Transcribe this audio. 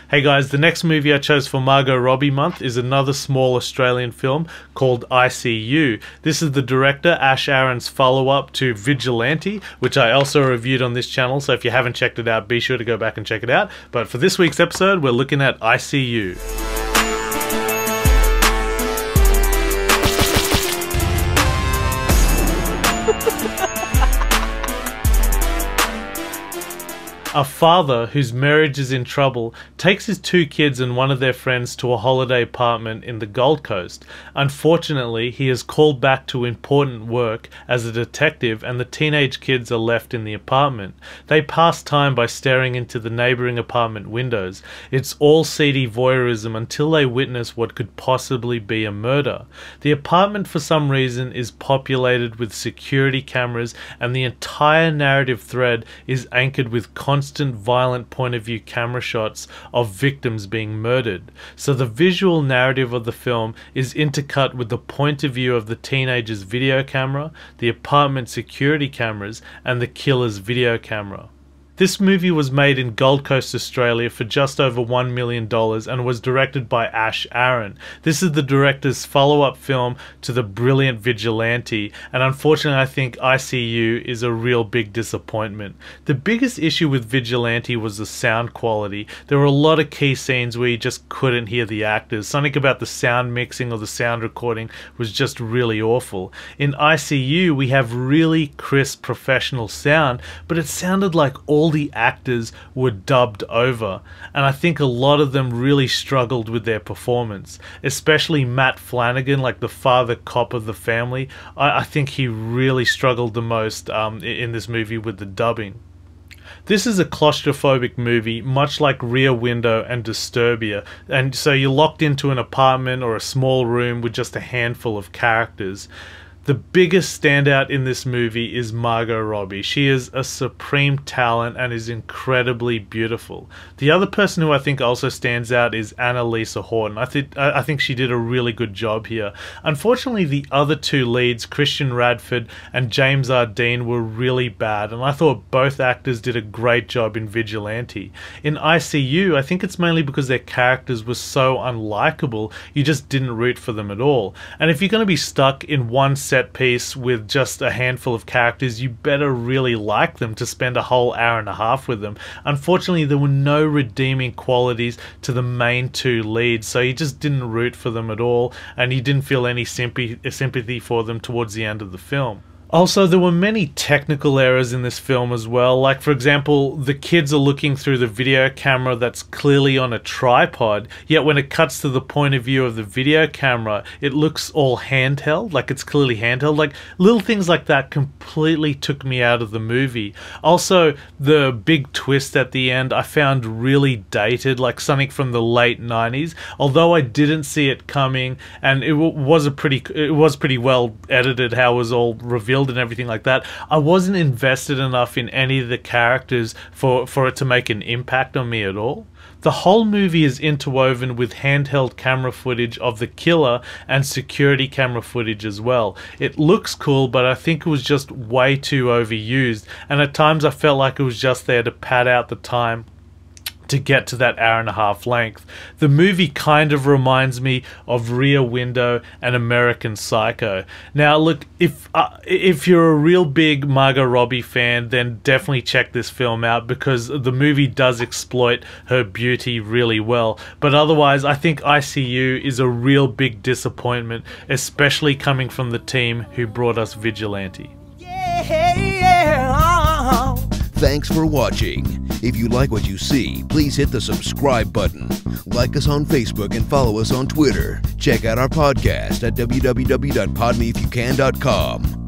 Hey guys, the next movie I chose for Margot Robbie month is another small Australian film called I.C.U. This is the director Ash Aaron's follow-up to Vigilante, which I also reviewed on this channel, so if you haven't checked it out, be sure to go back and check it out. But for this week's episode, we're looking at I.C.U. A father whose marriage is in trouble takes his two kids and one of their friends to a holiday apartment in the Gold Coast. Unfortunately, he is called back to important work as a detective and the teenage kids are left in the apartment. They pass time by staring into the neighbouring apartment windows. It's all seedy voyeurism until they witness what could possibly be a murder. The apartment for some reason is populated with security cameras and the entire narrative thread is anchored with constant violent point of view camera shots of victims being murdered. So the visual narrative of the film is intercut with the point of view of the teenager's video camera, the apartment security cameras, and the killer's video camera. This movie was made in Gold Coast, Australia for just over $1 million and was directed by Ash Aaron. This is the director's follow-up film to the brilliant Vigilante, and unfortunately I think I.C.U. is a real big disappointment. The biggest issue with Vigilante was the sound quality. There were a lot of key scenes where you just couldn't hear the actors. Something about the sound mixing or the sound recording was just really awful. In I.C.U. we have really crisp professional sound, but it sounded like all the actors were dubbed over, and I think a lot of them really struggled with their performance, especially Matt Flanagan, like the father cop of the family. I think he really struggled the most in this movie with the dubbing. This is a claustrophobic movie, much like Rear Window and Disturbia, and so you're locked into an apartment or a small room with just a handful of characters. The biggest standout in this movie is Margot Robbie. She is a supreme talent and is incredibly beautiful. The other person who I think also stands out is Annalisa Horton. I think she did a really good job here. Unfortunately, the other two leads, Christian Radford and James R. Dean, were really bad, and I thought both actors did a great job in Vigilante. In I.C.U., I think it's mainly because their characters were so unlikable, you just didn't root for them at all. And if you're going to be stuck in one set piece with just a handful of characters, you better really like them to spend a whole hour and a half with them. Unfortunately, there were no redeeming qualities to the main two leads, so you just didn't root for them at all, and you didn't feel any sympathy for them towards the end of the film. Also, there were many technical errors in this film as well. Like, for example, the kids are looking through the video camera that's clearly on a tripod, yet when it cuts to the point of view of the video camera, it looks all handheld, like it's clearly handheld. Like, little things like that completely took me out of the movie. Also, the big twist at the end I found really dated, like something from the late 90s. Although I didn't see it coming, and it was pretty well edited how it was all revealed and everything like that, I wasn't invested enough in any of the characters for it to make an impact on me at all. The whole movie is interwoven with handheld camera footage of the killer and security camera footage as well. It looks cool, but I think it was just way too overused, and at times I felt like it was just there to pad out the time to get to that hour and a half length. The movie kind of reminds me of Rear Window and American Psycho. Now look, if you're a real big Margot Robbie fan, then definitely check this film out because the movie does exploit her beauty really well. But otherwise, I think I.C.U. is a real big disappointment, especially coming from the team who brought us Vigilante. Thanks for watching. If you like what you see, please hit the subscribe button. Like us on Facebook and follow us on Twitter. Check out our podcast at www.podmeyifyoucan.com.